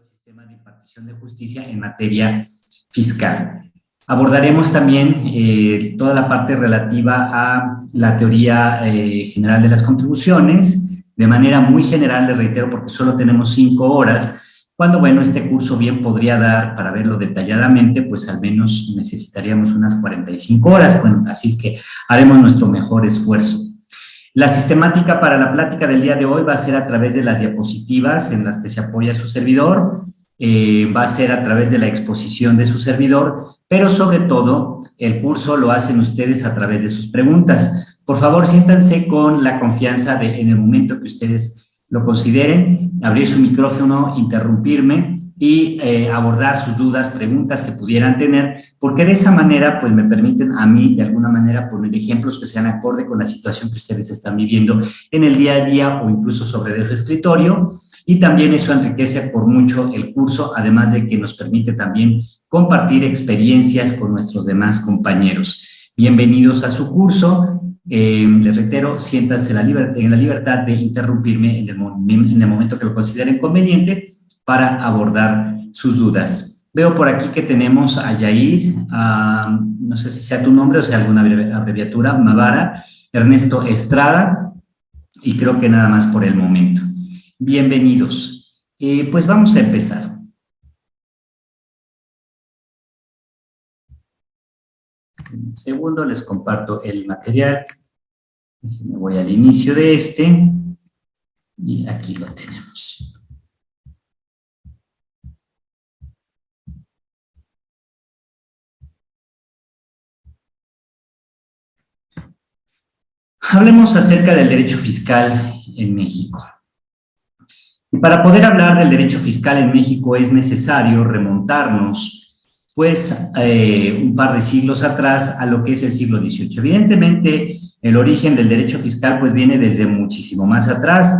el sistema de impartición de justicia en materia fiscal. Abordaremos también toda la parte relativa a la teoría general de las contribuciones, de manera muy general, les reitero, porque solo tenemos 5 horas, cuando, bueno, este curso bien podría dar, para verlo detalladamente, pues al menos necesitaríamos unas 45 horas, bueno, así es que haremos nuestro mejor esfuerzo. La sistemática para la plática del día de hoy va a ser a través de las diapositivas en las que se apoya su servidor, va a ser a través de la exposición de su servidor, pero sobre todo el curso lo hacen ustedes a través de sus preguntas. Por favor, siéntanse con la confianza de, en el momento que ustedes lo consideren, abrir su micrófono, interrumpirme y abordar sus dudas, preguntas que pudieran tener, porque de esa manera pues me permiten a mí de alguna manera poner ejemplos que sean acorde con la situación que ustedes están viviendo en el día a día o incluso sobre de su escritorio, y también eso enriquece por mucho el curso, además de que nos permite también compartir experiencias con nuestros demás compañeros. Bienvenidos a su curso. Les reitero, siéntanse en la libertad de interrumpirme en el momento que lo consideren conveniente para abordar sus dudas. Veo por aquí que tenemos a Yair, no sé si sea tu nombre o sea alguna abreviatura, Mavara, Ernesto Estrada, y creo que nada más por el momento. Bienvenidos. Pues vamos a empezar. Un segundo, les comparto el material. Me voy al inicio de este y aquí lo tenemos. Hablemos acerca del derecho fiscal en México. Y para poder hablar del derecho fiscal en México es necesario remontarnos pues un par de siglos atrás a lo que es el siglo XVIII. Evidentemente, el origen del derecho fiscal pues viene desde muchísimo más atrás.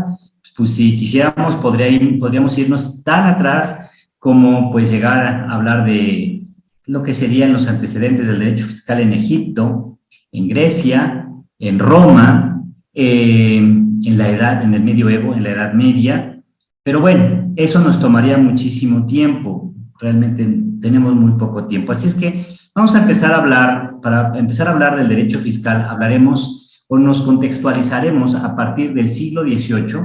Pues si quisiéramos, podríamos irnos tan atrás como pues llegar a hablar de lo que serían los antecedentes del derecho fiscal en Egipto, en Grecia, en Roma, en el medioevo, en la Edad Media. Pero bueno, eso nos tomaría muchísimo tiempo. Realmente tenemos muy poco tiempo. Así es que vamos a empezar a hablar, para empezar a hablar del derecho fiscal, hablaremos o nos contextualizaremos a partir del siglo XVIII,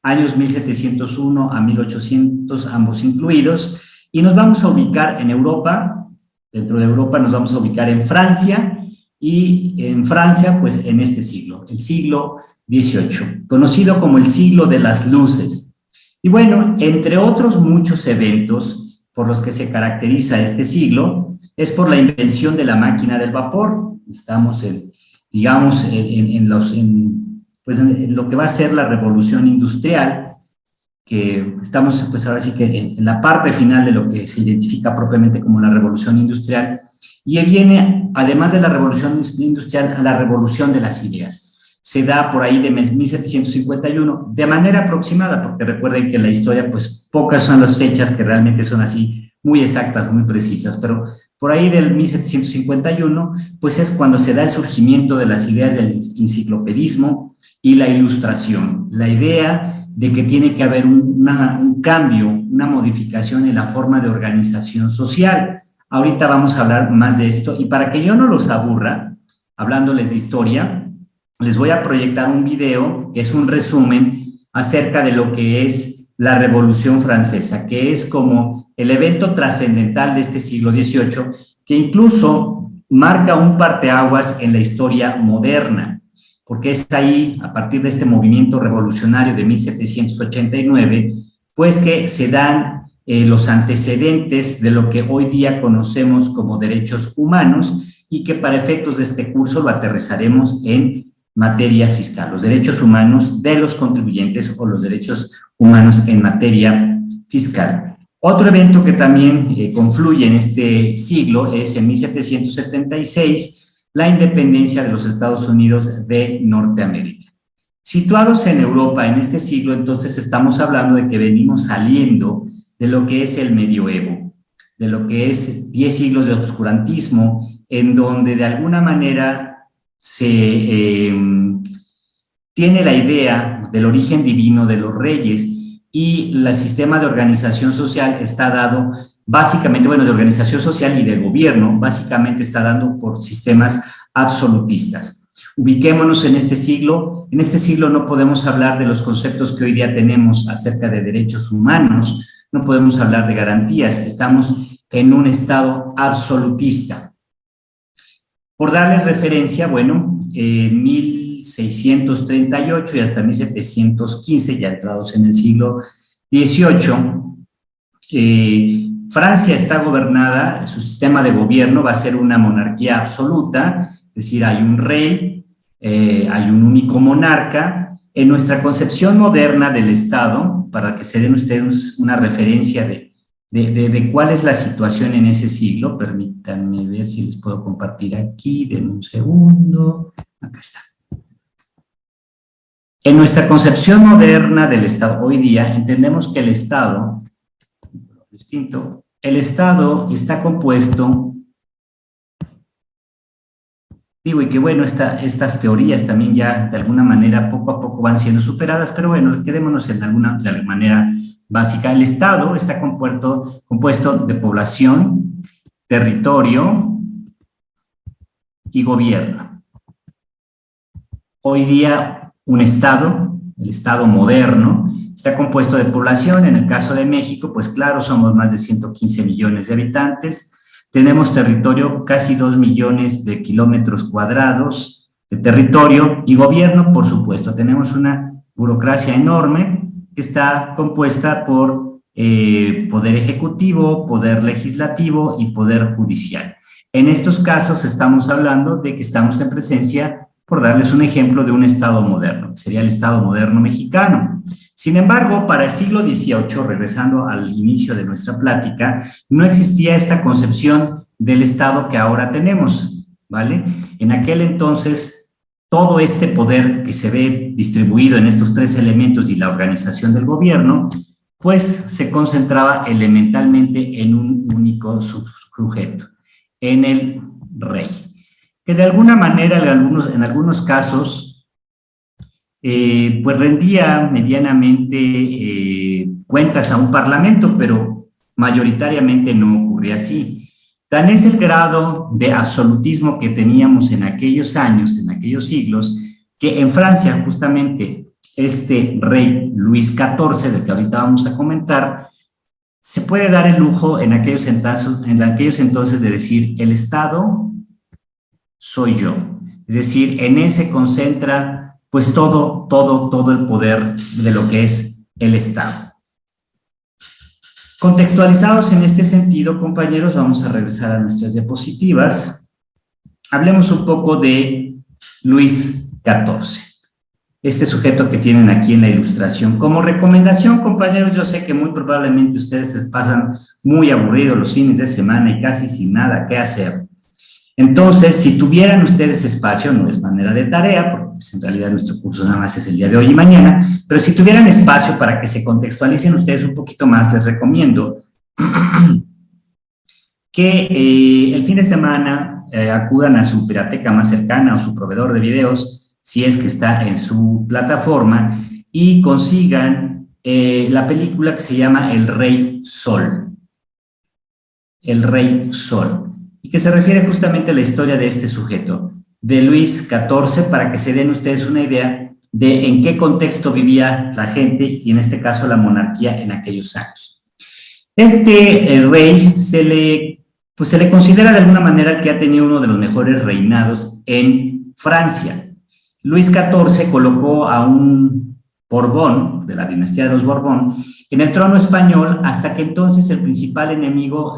años 1701 a 1800, ambos incluidos, y nos vamos a ubicar en Europa. Dentro de Europa nos vamos a ubicar en Francia, y en Francia, pues en este siglo, el siglo XVIII, conocido como el siglo de las luces. Y bueno, entre otros muchos eventos por los que se caracteriza este siglo, es por la invención de la máquina del vapor. Estamos, digamos, en lo que va a ser la revolución industrial, que estamos, pues ahora sí que en la parte final de lo que se identifica propiamente como la revolución industrial, y viene, además de la revolución industrial, a la revolución de las ideas. Se da por ahí de 1751, de manera aproximada, porque recuerden que en la historia, pues, pocas son las fechas que realmente son así, muy exactas, muy precisas, pero por ahí del 1751, pues es cuando se da el surgimiento de las ideas del enciclopedismo y la ilustración, la idea de que tiene que haber un cambio, una modificación en la forma de organización social. Ahorita vamos a hablar más de esto, y para que yo no los aburra, hablándoles de historia, les voy a proyectar un video que es un resumen acerca de lo que es la Revolución Francesa, que es como el evento trascendental de este siglo XVIII, que incluso marca un parteaguas en la historia moderna, porque es ahí, a partir de este movimiento revolucionario de 1789, pues que se dan los antecedentes de lo que hoy día conocemos como derechos humanos, y que para efectos de este curso lo aterrizaremos en materia fiscal, los derechos humanos de los contribuyentes o los derechos humanos en materia fiscal. Otro evento que también confluye en este siglo es en 1776, la independencia de los Estados Unidos de Norteamérica. Situados en Europa en este siglo, entonces estamos hablando de que venimos saliendo de lo que es el medioevo, de lo que es 10 siglos de oscurantismo, en donde de alguna manera se tiene la idea del origen divino de los reyes, y el sistema de organización social está dado básicamente, bueno, de organización social y de gobierno, básicamente está dado por sistemas absolutistas. Ubiquémonos en este siglo no podemos hablar de los conceptos que hoy día tenemos acerca de derechos humanos, no podemos hablar de garantías, estamos en un estado absolutista. Por darles referencia, bueno, en 1638 y hasta 1715, ya entrados en el siglo XVIII, Francia está gobernada, su sistema de gobierno va a ser una monarquía absoluta, es decir, hay un rey, hay un único monarca. En nuestra concepción moderna del Estado, para que se den ustedes una referencia de cuál es la situación en ese siglo, permítanme ver si les puedo compartir aquí, denme un segundo, acá está. En nuestra concepción moderna del Estado, hoy día, entendemos que el Estado está compuesto, digo, y que bueno, estas teorías también ya de alguna manera poco a poco van siendo superadas, pero bueno, quedémonos de alguna manera básica. El Estado está compuesto de población, territorio y gobierno. Hoy día un Estado, el Estado moderno, está compuesto de población. En el caso de México, pues claro, somos más de 115 millones de habitantes, tenemos territorio, casi 2 millones de kilómetros cuadrados de territorio, y gobierno, por supuesto, tenemos una burocracia enorme que está compuesta por poder ejecutivo, poder legislativo y poder judicial. En estos casos estamos hablando de que estamos en presencia, por darles un ejemplo, de un Estado moderno, que sería el Estado moderno mexicano. Sin embargo, para el siglo XVIII, regresando al inicio de nuestra plática, no existía esta concepción del Estado que ahora tenemos, ¿vale? En aquel entonces, todo este poder que se ve distribuido en estos tres elementos y la organización del gobierno, pues se concentraba elementalmente en un único sujeto, en el rey, que de alguna manera en algunos casos pues rendía medianamente cuentas a un parlamento, pero mayoritariamente no ocurría así. Tan es el grado de absolutismo que teníamos en aquellos años, en aquellos siglos, que en Francia justamente este rey Luis XIV, del que ahorita vamos a comentar, se puede dar el lujo en aquellos entonces de decir: el Estado soy yo. Es decir, en él se concentra pues todo el poder de lo que es el Estado. Contextualizados en este sentido, compañeros, vamos a regresar a nuestras diapositivas. Hablemos un poco de Luis XIV, este sujeto que tienen aquí en la ilustración. Como recomendación, compañeros, yo sé que muy probablemente ustedes se pasan muy aburridos los fines de semana y casi sin nada que hacer. Entonces, si tuvieran ustedes espacio, no es manera de tarea, porque pues, en realidad nuestro curso nada más es el día de hoy y mañana, pero si tuvieran espacio para que se contextualicen ustedes un poquito más, les recomiendo que el fin de semana acudan a su pirateca más cercana o su proveedor de videos, si es que está en su plataforma, y consigan la película que se llama El Rey Sol. El Rey Sol. Y que se refiere justamente a la historia de este sujeto, de Luis XIV, para que se den ustedes una idea de en qué contexto vivía la gente, y en este caso la monarquía en aquellos años. Este rey se le considera de alguna manera que ha tenido uno de los mejores reinados en Francia. Luis XIV colocó a un Borbón, de la dinastía de los Borbón, en el trono español, hasta entonces el principal enemigo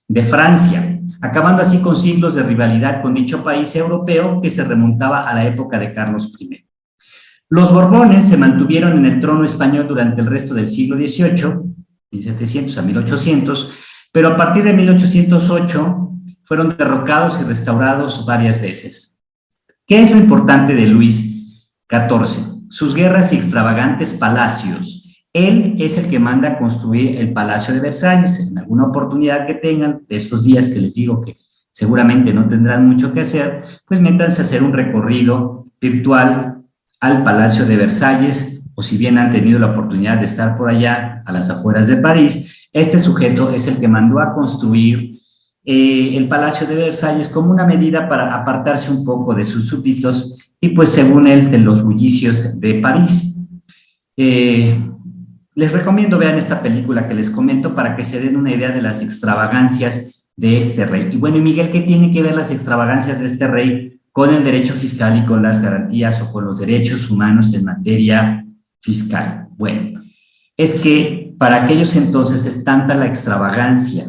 de Francia, acabando así con siglos de rivalidad con dicho país europeo que se remontaba a la época de Carlos I. Los Borbones se mantuvieron en el trono español durante el resto del siglo XVIII, 1700 a 1800, pero a partir de 1808 fueron derrocados y restaurados varias veces. ¿Qué es lo importante de Luis XIV? Sus guerras y extravagantes palacios. Él es el que manda a construir el Palacio de Versalles. En alguna oportunidad que tengan, de estos días que les digo que seguramente no tendrán mucho que hacer, pues métanse a hacer un recorrido virtual al Palacio de Versalles, o si bien han tenido la oportunidad de estar por allá, a las afueras de París, este sujeto es el que mandó a construir el Palacio de Versalles como una medida para apartarse un poco de sus súbditos y pues según él de los bullicios de París. Les recomiendo vean esta película que les comento para que se den una idea de las extravagancias de este rey. Y bueno, Miguel, ¿qué tiene que ver las extravagancias de este rey con el derecho fiscal y con las garantías o con los derechos humanos en materia fiscal? Bueno, es que para aquellos entonces es tanta la extravagancia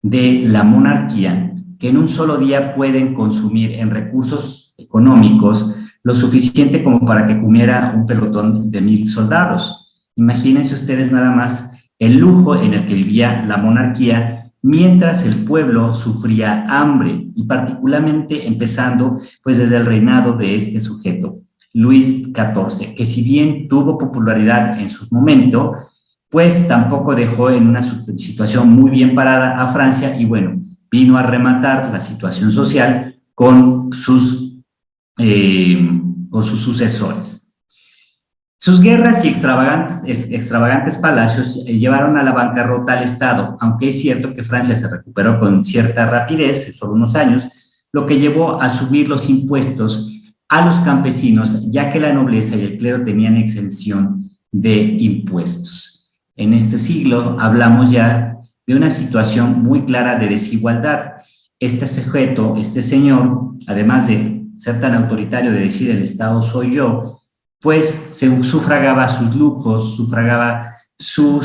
de la monarquía que en un solo día pueden consumir en recursos económicos lo suficiente como para que comiera un pelotón de 1000 soldados. Imagínense ustedes nada más el lujo en el que vivía la monarquía mientras el pueblo sufría hambre y particularmente empezando pues desde el reinado de este sujeto, Luis XIV, que si bien tuvo popularidad en su momento, pues tampoco dejó en una situación muy bien parada a Francia y bueno, vino a rematar la situación social con sus sucesores. Sus guerras y extravagantes palacios llevaron a la bancarrota al Estado, aunque es cierto que Francia se recuperó con cierta rapidez, solo unos años, lo que llevó a subir los impuestos a los campesinos, ya que la nobleza y el clero tenían exención de impuestos. En este siglo hablamos ya de una situación muy clara de desigualdad. Este sujeto, este señor, además de ser tan autoritario de decir el Estado soy yo, pues se sufragaba sus lujos, sufragaba su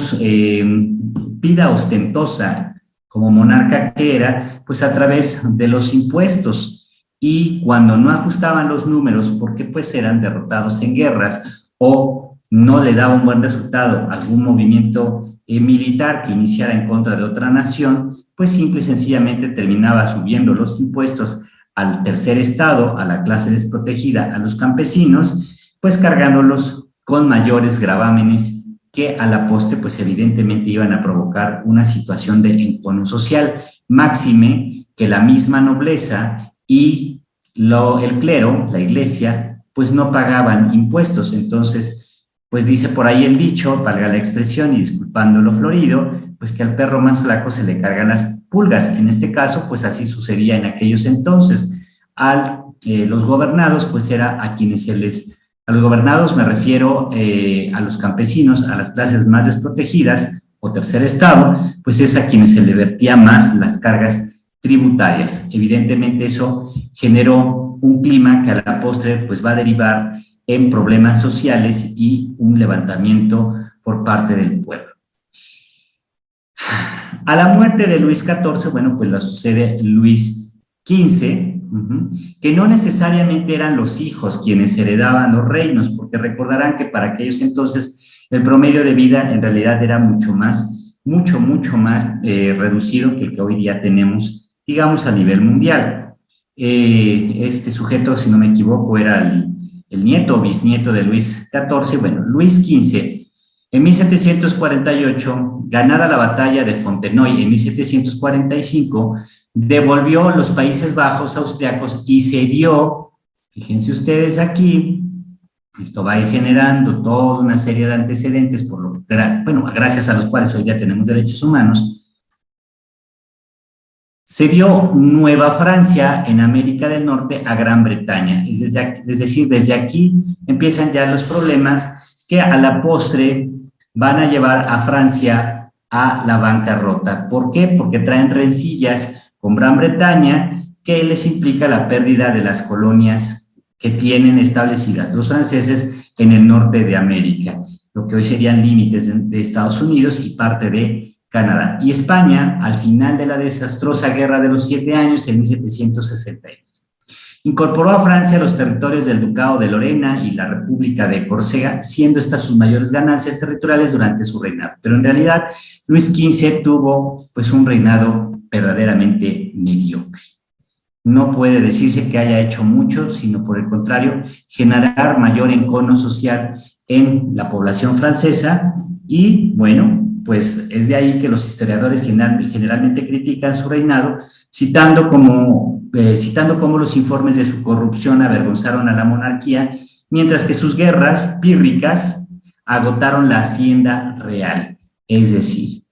vida ostentosa como monarca que era, pues a través de los impuestos. Y cuando no ajustaban los números, porque pues eran derrotados en guerras o no le daba un buen resultado a algún movimiento militar que iniciara en contra de otra nación, pues simple y sencillamente terminaba subiendo los impuestos al tercer estado, a la clase desprotegida, a los campesinos, pues cargándolos con mayores gravámenes que a la postre, pues evidentemente iban a provocar una situación de encono social, máxime que la misma nobleza y el clero, la iglesia, pues no pagaban impuestos. Entonces, pues dice por ahí el dicho, valga la expresión y disculpando lo florido, pues que al perro más flaco se le cargan las pulgas. En este caso, pues así sucedía en aquellos entonces. Los gobernados, pues era a quienes se les... A los gobernados me refiero a los campesinos, a las clases más desprotegidas o tercer estado, pues es a quienes se le vertía más las cargas tributarias. Evidentemente eso generó un clima que a la postre pues va a derivar en problemas sociales y un levantamiento por parte del pueblo. A la muerte de Luis XIV, bueno, pues la sucede Luis XV, que no necesariamente eran los hijos quienes heredaban los reinos, porque recordarán que para aquellos entonces el promedio de vida en realidad era mucho más reducido que el que hoy día tenemos, digamos, a nivel mundial. Este sujeto, si no me equivoco, era el nieto o bisnieto de Luis XIV. Bueno, Luis XV, en 1748, ganada la batalla de Fontenoy en 1745, devolvió los Países Bajos austriacos y cedió, fíjense ustedes aquí, esto va a ir generando toda una serie de antecedentes, gracias a los cuales hoy ya tenemos derechos humanos, cedió Nueva Francia en América del Norte a Gran Bretaña, es decir, desde aquí empiezan ya los problemas que a la postre van a llevar a Francia a la bancarrota. ¿Por qué? Porque traen rencillas con Gran Bretaña, que les implica la pérdida de las colonias que tienen establecidas los franceses en el norte de América, lo que hoy serían límites de Estados Unidos y parte de Canadá. Y España, al final de la desastrosa Guerra de los 7 años, en 1762, incorporó a Francia los territorios del Ducado de Lorena y la República de Córcega, siendo estas sus mayores ganancias territoriales durante su reinado. Pero en realidad, Luis XV tuvo pues un reinado verdaderamente mediocre. No puede decirse que haya hecho mucho, sino por el contrario, generar mayor encono social en la población francesa y, bueno, pues es de ahí que los historiadores generalmente critican su reinado, citando cómo los informes de su corrupción avergonzaron a la monarquía, mientras que sus guerras pírricas agotaron la hacienda real. Es decir,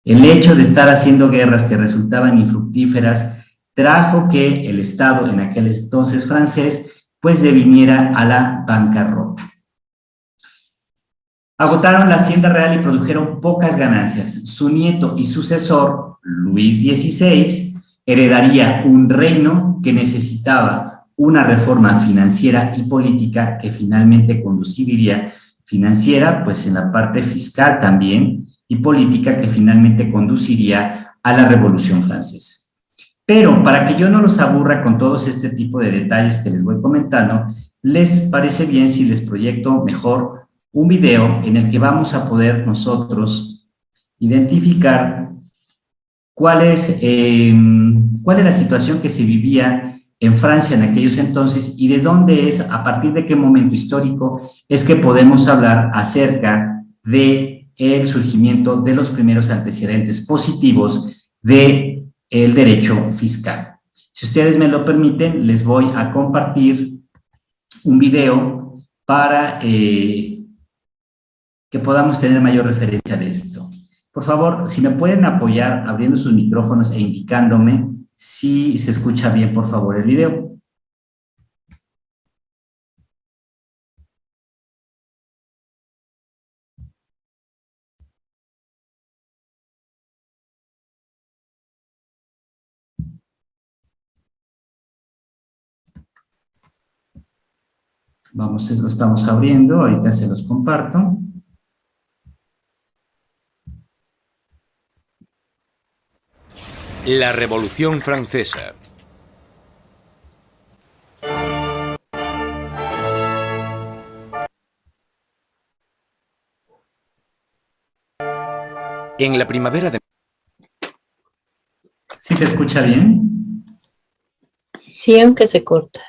el hecho de estar haciendo guerras que resultaban infructíferas trajo que el Estado, en aquel entonces francés, pues deviniera a la bancarrota. Agotaron la hacienda real y produjeron pocas ganancias. Su nieto y sucesor, Luis XVI, heredaría un reino que necesitaba una reforma financiera y política que finalmente conduciría, financiera, pues en la parte fiscal también, y política que finalmente conduciría a la Revolución Francesa. Pero para que yo no los aburra con todos este tipo de detalles que les voy comentando, ¿les parece bien si les proyecto mejor un video en el que vamos a poder nosotros identificar cuál es la situación que se vivía en Francia en aquellos entonces y de dónde es, a partir de qué momento histórico es que podemos hablar acerca de el surgimiento de los primeros antecedentes positivos del derecho fiscal? Si ustedes me lo permiten, les voy a compartir un video para que podamos tener mayor referencia de esto. Por favor, si me pueden apoyar abriendo sus micrófonos e indicándome si se escucha bien, por favor, el video. Vamos, lo estamos abriendo, ahorita se los comparto. La Revolución Francesa. En la primavera de... ¿Sí se escucha bien? Sí, aunque se corta.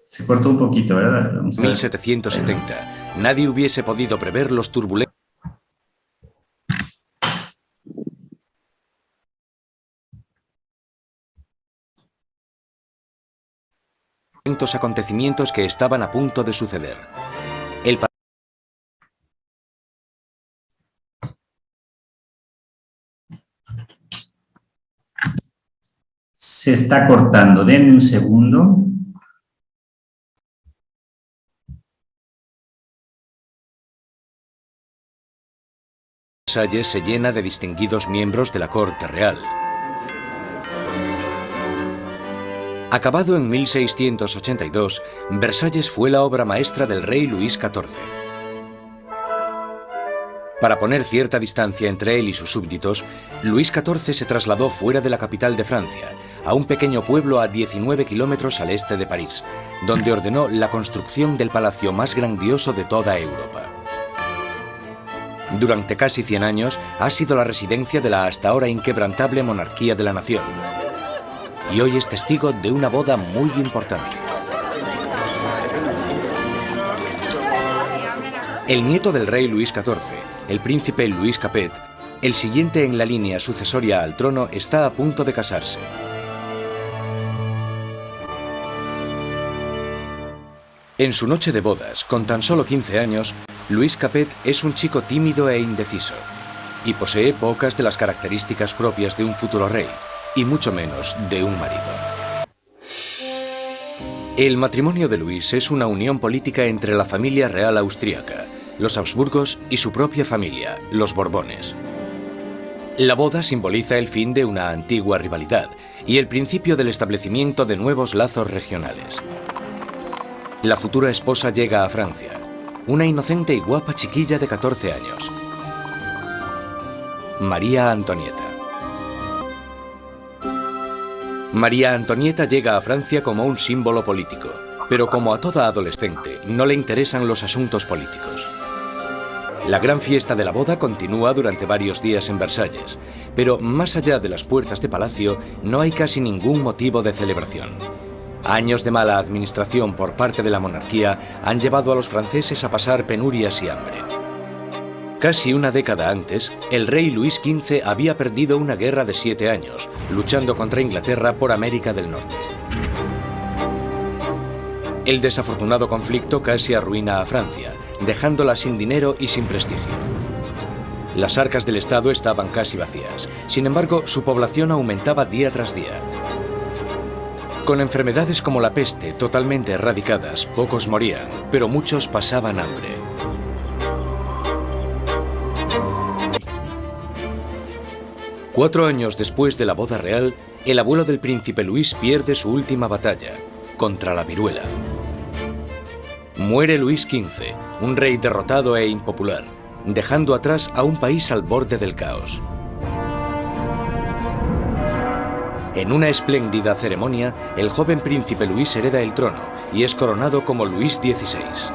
Se cortó un poquito, ¿verdad? Vamos a ver. 1770, nadie hubiese podido prever los turbulentos acontecimientos que estaban a punto de suceder. El Se está cortando, denme un segundo. Versalles se llena de distinguidos miembros de la corte real. Acabado en 1682, Versalles fue la obra maestra del rey Luis XIV. Para poner cierta distancia entre él y sus súbditos, Luis XIV se trasladó fuera de la capital de Francia, a un pequeño pueblo a 19 kilómetros al este de París, donde ordenó la construcción del palacio más grandioso de toda Europa. Durante casi 100 años ha sido la residencia de la hasta ahora inquebrantable monarquía de la nación. Y hoy es testigo de una boda muy importante. El nieto del rey Luis XIV, el príncipe Louis Capet, el siguiente en la línea sucesoria al trono, está a punto de casarse. En su noche de bodas, con tan solo 15 años, Louis Capet es un chico tímido e indeciso, y posee pocas de las características propias de un futuro rey, y mucho menos de un marido. El matrimonio de Luis es una unión política entre la familia real austríaca, los Habsburgos y su propia familia, los Borbones. La boda simboliza el fin de una antigua rivalidad y el principio del establecimiento de nuevos lazos regionales. La futura esposa llega a Francia, una inocente y guapa chiquilla de 14 años. María Antonieta. María Antonieta llega a Francia como un símbolo político, pero como a toda adolescente, no le interesan los asuntos políticos. La gran fiesta de la boda continúa durante varios días en Versalles, pero más allá de las puertas de palacio no hay casi ningún motivo de celebración. Años de mala administración por parte de la monarquía han llevado a los franceses a pasar penurias y hambre. Casi una década antes, el rey Luis XV había perdido una guerra de 7 años, luchando contra Inglaterra por América del Norte. El desafortunado conflicto casi arruina a Francia, dejándola sin dinero y sin prestigio. Las arcas del Estado estaban casi vacías. Sin embargo, su población aumentaba día tras día. Con enfermedades como la peste totalmente erradicadas, pocos morían, pero muchos pasaban hambre. Cuatro años después de la boda real, el abuelo del príncipe Luis pierde su última batalla, contra la viruela. Muere Luis XV, un rey derrotado e impopular, dejando atrás a un país al borde del caos. En una espléndida ceremonia, el joven príncipe Luis hereda el trono y es coronado como Luis XVI.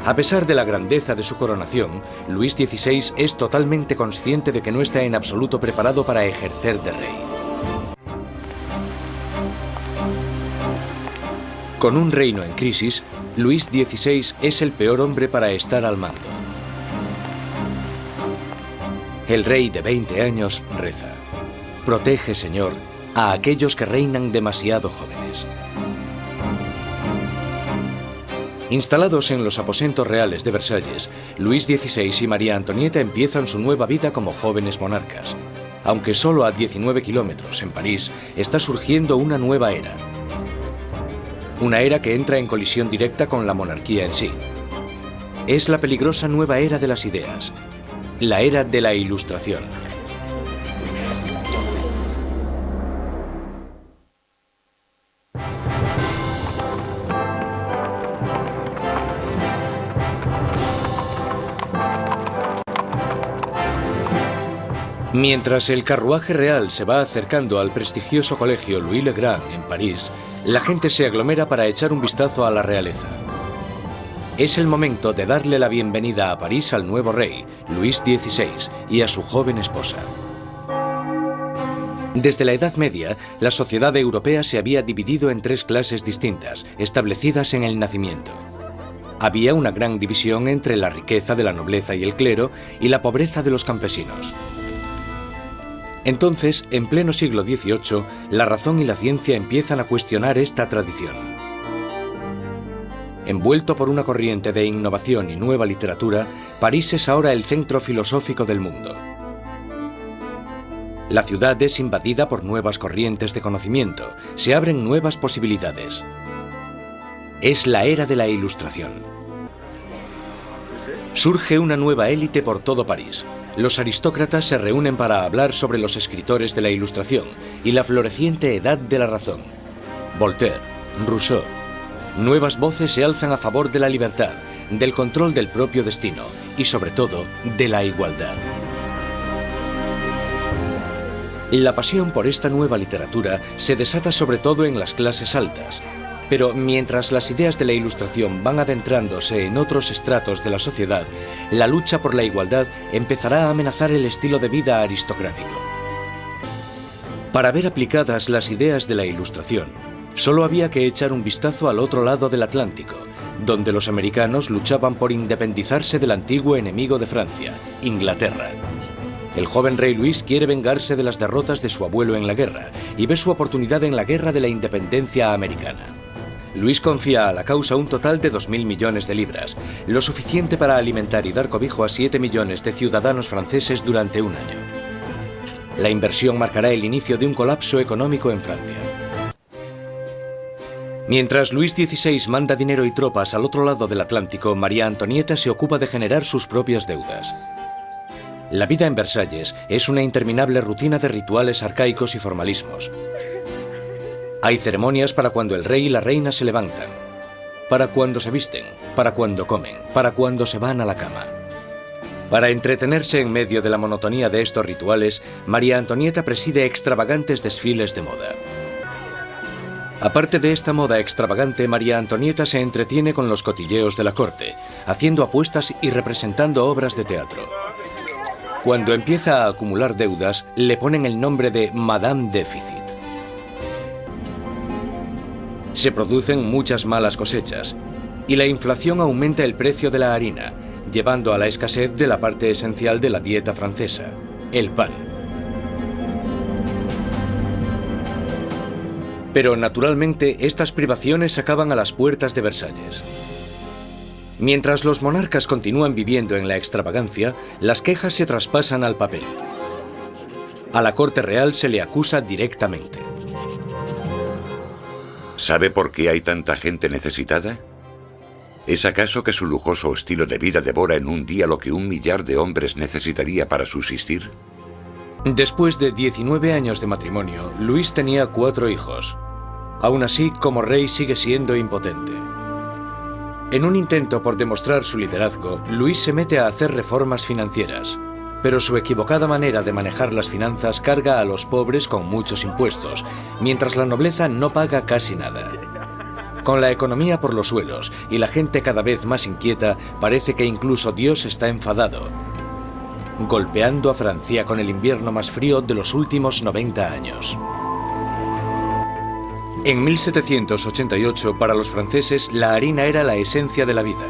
A pesar de la grandeza de su coronación, Luis XVI es totalmente consciente de que no está en absoluto preparado para ejercer de rey. Con un reino en crisis, Luis XVI es el peor hombre para estar al mando. El rey de 20 años reza: «Protege, Señor, a aquellos que reinan demasiado jóvenes». Instalados en los aposentos reales de Versalles, Luis XVI y María Antonieta empiezan su nueva vida como jóvenes monarcas. Aunque solo a 19 kilómetros, en París, está surgiendo una nueva era. Una era que entra en colisión directa con la monarquía en sí. Es la peligrosa nueva era de las ideas, la era de la Ilustración. Mientras el carruaje real se va acercando al prestigioso colegio Louis le Grand en París, la gente se aglomera para echar un vistazo a la realeza. Es el momento de darle la bienvenida a París al nuevo rey, Luis XVI, y a su joven esposa. Desde la Edad Media, la sociedad europea se había dividido en tres clases distintas, establecidas en el nacimiento. Había una gran división entre la riqueza de la nobleza y el clero y la pobreza de los campesinos. Entonces, en pleno siglo XVIII, la razón y la ciencia empiezan a cuestionar esta tradición. Envuelto por una corriente de innovación y nueva literatura, París es ahora el centro filosófico del mundo. La ciudad es invadida por nuevas corrientes de conocimiento, se abren nuevas posibilidades. Es la era de la Ilustración. Surge una nueva élite por todo París. Los aristócratas se reúnen para hablar sobre los escritores de la Ilustración y la floreciente edad de la razón. Voltaire, Rousseau. Nuevas voces se alzan a favor de la libertad, del control del propio destino y, sobre todo, de la igualdad. La pasión por esta nueva literatura se desata sobre todo en las clases altas. Pero mientras las ideas de la Ilustración van adentrándose en otros estratos de la sociedad, la lucha por la igualdad empezará a amenazar el estilo de vida aristocrático. Para ver aplicadas las ideas de la Ilustración, solo había que echar un vistazo al otro lado del Atlántico, donde los americanos luchaban por independizarse del antiguo enemigo de Francia, Inglaterra. El joven rey Luis quiere vengarse de las derrotas de su abuelo en la guerra y ve su oportunidad en la guerra de la independencia americana. Luis confía a la causa un total de 2.000 millones de libras, lo suficiente para alimentar y dar cobijo a 7 millones de ciudadanos franceses durante un año. La inversión marcará el inicio de un colapso económico en Francia. Mientras Luis XVI manda dinero y tropas al otro lado del Atlántico, María Antonieta se ocupa de generar sus propias deudas. La vida en Versalles es una interminable rutina de rituales arcaicos y formalismos. Hay ceremonias para cuando el rey y la reina se levantan, para cuando se visten, para cuando comen, para cuando se van a la cama. Para entretenerse en medio de la monotonía de estos rituales, María Antonieta preside extravagantes desfiles de moda. Aparte de esta moda extravagante, María Antonieta se entretiene con los cotilleos de la corte, haciendo apuestas y representando obras de teatro. Cuando empieza a acumular deudas, le ponen el nombre de Madame Déficit. Se producen muchas malas cosechas y la inflación aumenta el precio de la harina, llevando a la escasez de la parte esencial de la dieta francesa, el pan. Pero naturalmente estas privaciones acaban a las puertas de Versalles. Mientras los monarcas continúan viviendo en la extravagancia, las quejas se traspasan al papel. A la corte real se le acusa directamente. ¿Sabe por qué hay tanta gente necesitada? ¿Es acaso que su lujoso estilo de vida devora en un día lo que 1 millar de hombres necesitaría para subsistir? Después de 19 años de matrimonio, Luis tenía 4 hijos. Aún así, como rey sigue siendo impotente. En un intento por demostrar su liderazgo, Luis se mete a hacer reformas financieras. Pero su equivocada manera de manejar las finanzas carga a los pobres con muchos impuestos, mientras la nobleza no paga casi nada. Con la economía por los suelos y la gente cada vez más inquieta, parece que incluso Dios está enfadado, golpeando a Francia con el invierno más frío de los últimos 90 años. En 1788, para los franceses, la harina era la esencia de la vida.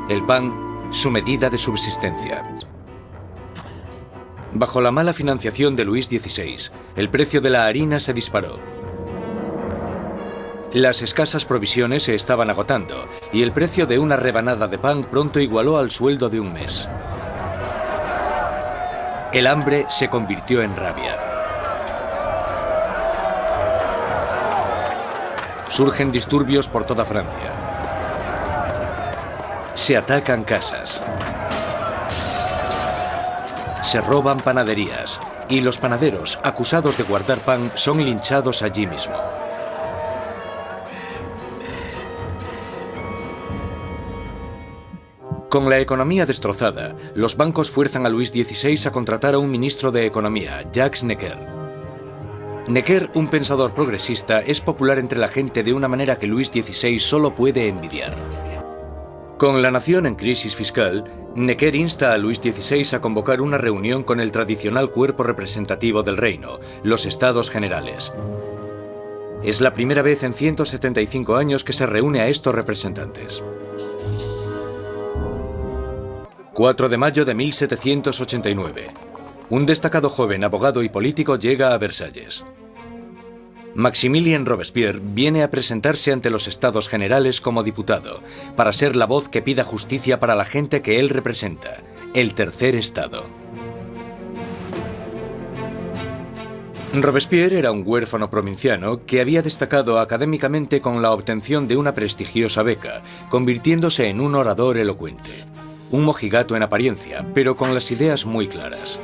El pan, su medida de subsistencia. Bajo la mala financiación de Luis XVI, el precio de la harina se disparó. Las escasas provisiones se estaban agotando y el precio de una rebanada de pan pronto igualó al sueldo de un mes. El hambre se convirtió en rabia. Surgen disturbios por toda Francia. Se atacan casas. Se roban panaderías y los panaderos, acusados de guardar pan, son linchados allí mismo. Con la economía destrozada, los bancos fuerzan a Luis XVI a contratar a un ministro de Economía, Jacques Necker. Necker, un pensador progresista, es popular entre la gente de una manera que Luis XVI solo puede envidiar. Con la nación en crisis fiscal, Necker insta a Luis XVI a convocar una reunión con el tradicional cuerpo representativo del reino, los Estados Generales. Es la primera vez en 175 años que se reúne a estos representantes. 4 de mayo de 1789. Un destacado joven abogado y político llega a Versalles. Maximilien Robespierre viene a presentarse ante los Estados Generales como diputado, para ser la voz que pida justicia para la gente que él representa, el Tercer Estado. Robespierre era un huérfano provinciano que había destacado académicamente con la obtención de una prestigiosa beca, convirtiéndose en un orador elocuente. Un mojigato en apariencia, pero con las ideas muy claras.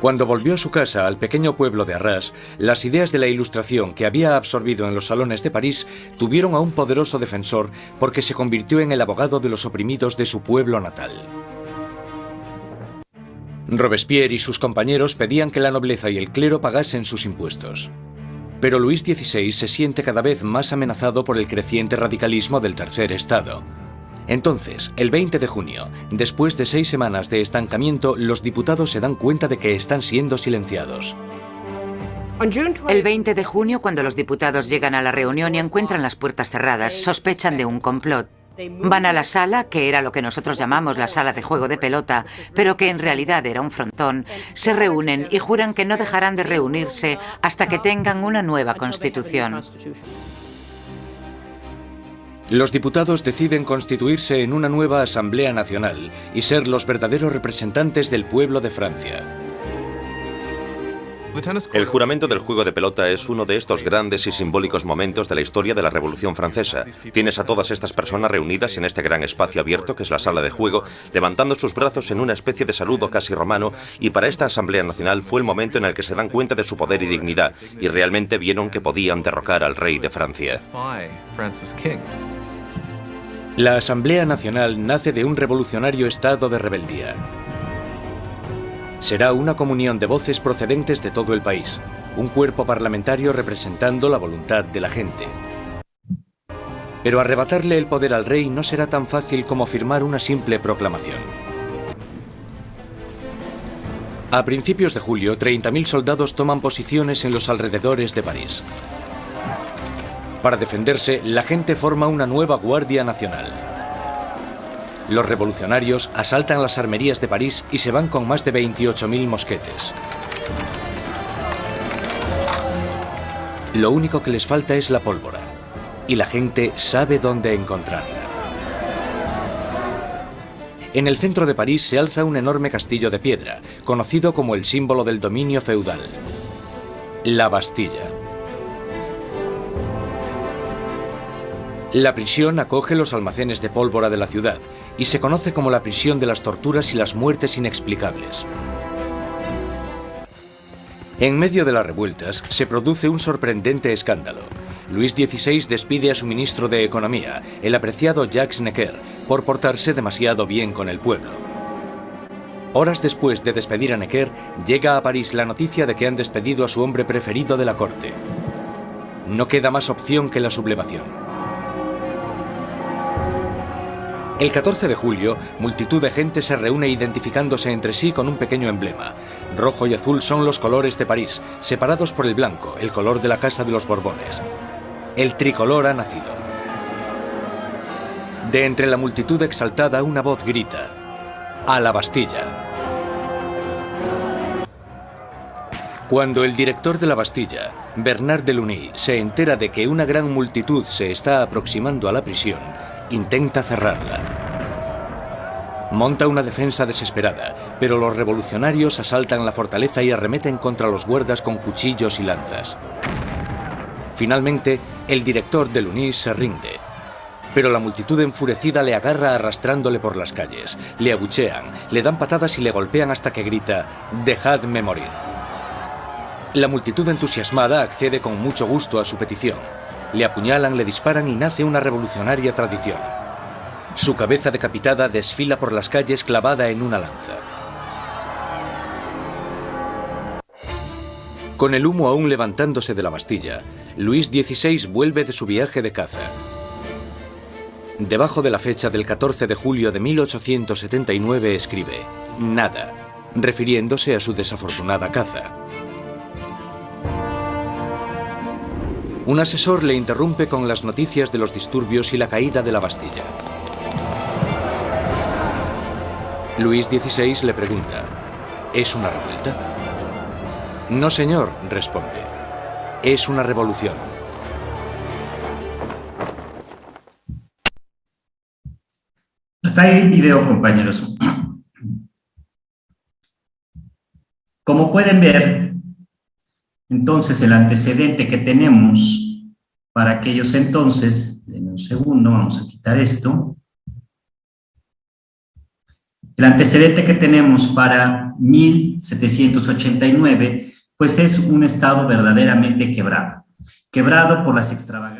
Cuando volvió a su casa, al pequeño pueblo de Arras, las ideas de la Ilustración que había absorbido en los salones de París tuvieron a un poderoso defensor porque se convirtió en el abogado de los oprimidos de su pueblo natal. Robespierre y sus compañeros pedían que la nobleza y el clero pagasen sus impuestos. Pero Luis XVI se siente cada vez más amenazado por el creciente radicalismo del Tercer Estado. Entonces, el 20 de junio, después de 6 semanas de estancamiento, los diputados se dan cuenta de que están siendo silenciados. El 20 de junio, cuando los diputados llegan a la reunión y encuentran las puertas cerradas, sospechan de un complot. Van a la sala, que era lo que nosotros llamamos la sala de juego de pelota, pero que en realidad era un frontón, se reúnen y juran que no dejarán de reunirse hasta que tengan una nueva constitución. Los diputados deciden constituirse en una nueva Asamblea Nacional y ser los verdaderos representantes del pueblo de Francia. El juramento del juego de pelota es uno de estos grandes y simbólicos momentos de la historia de la Revolución Francesa. Tienes a todas estas personas reunidas en este gran espacio abierto que es la sala de juego, levantando sus brazos en una especie de saludo casi romano, y para esta Asamblea Nacional fue el momento en el que se dan cuenta de su poder y dignidad, y realmente vieron que podían derrocar al rey de Francia. La Asamblea Nacional nace de un revolucionario estado de rebeldía. Será una comunión de voces procedentes de todo el país, un cuerpo parlamentario representando la voluntad de la gente. Pero arrebatarle el poder al rey no será tan fácil como firmar una simple proclamación. A principios de julio, 30.000 soldados toman posiciones en los alrededores de París. Para defenderse, la gente forma una nueva Guardia Nacional. Los revolucionarios asaltan las armerías de París y se van con más de 28.000 mosquetes. Lo único que les falta es la pólvora, y la gente sabe dónde encontrarla. En el centro de París se alza un enorme castillo de piedra, conocido como el símbolo del dominio feudal, la Bastilla. La prisión acoge los almacenes de pólvora de la ciudad y se conoce como la prisión de las torturas y las muertes inexplicables. En medio de las revueltas se produce un sorprendente escándalo. Luis XVI despide a su ministro de Economía, el apreciado Jacques Necker, por portarse demasiado bien con el pueblo. Horas después de despedir a Necker, llega a París la noticia de que han despedido a su hombre preferido de la corte. No queda más opción que la sublevación. El 14 de julio, multitud de gente se reúne identificándose entre sí con un pequeño emblema. Rojo y azul son los colores de París, separados por el blanco, el color de la Casa de los Borbones. El tricolor ha nacido. De entre la multitud exaltada, una voz grita: ¡A la Bastilla! Cuando el director de la Bastilla, Bernard Delaunay, se entera de que una gran multitud se está aproximando a la prisión, intenta cerrarla. Monta una defensa desesperada, pero los revolucionarios asaltan la fortaleza y arremeten contra los guardas con cuchillos y lanzas. Finalmente, el director Delaunay se rinde, pero la multitud enfurecida le agarra arrastrándole por las calles, le abuchean, le dan patadas y le golpean hasta que grita: «¡Dejadme morir!». La multitud entusiasmada accede con mucho gusto a su petición. Le apuñalan, le disparan y nace una revolucionaria tradición. Su cabeza decapitada desfila por las calles clavada en una lanza. Con el humo aún levantándose de la Bastilla, Luis XVI vuelve de su viaje de caza. Debajo de la fecha del 14 de julio de 1879 escribe: «Nada», refiriéndose a su desafortunada caza. Un asesor le interrumpe con las noticias de los disturbios y la caída de la Bastilla. Luis XVI le pregunta: ¿es una revuelta? No, señor, responde. Es una revolución. Hasta ahí el video, compañeros. Como pueden ver, entonces el antecedente que tenemos para aquellos entonces, denme un segundo, vamos a quitar esto. El antecedente que tenemos para 1789, pues es un estado verdaderamente quebrado por las extravagancias.